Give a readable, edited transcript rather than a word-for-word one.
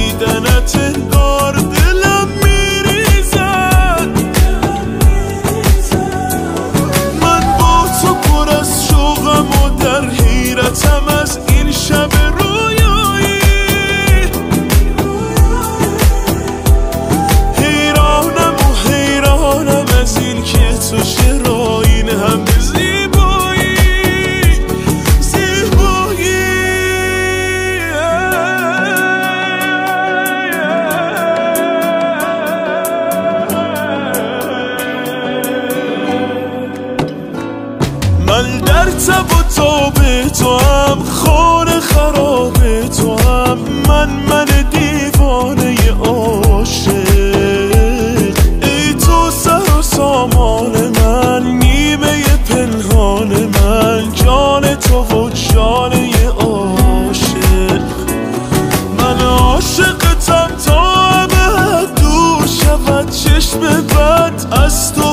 دیدنت انگار دلم میریزد. من با تو پر از شوقم و در حیرتم از این شب رویایی. حیرانم و حیرانم از این که تو چرا این همه من در تب و تاب تو هم، خانه خراب تو هم، من دیوانه عاشق. ای تو سر و سامان من، نیمه پنهان من، جان تو و جانه عاشق. من عاشقتم تا ابد دور شود چشم بد از تو.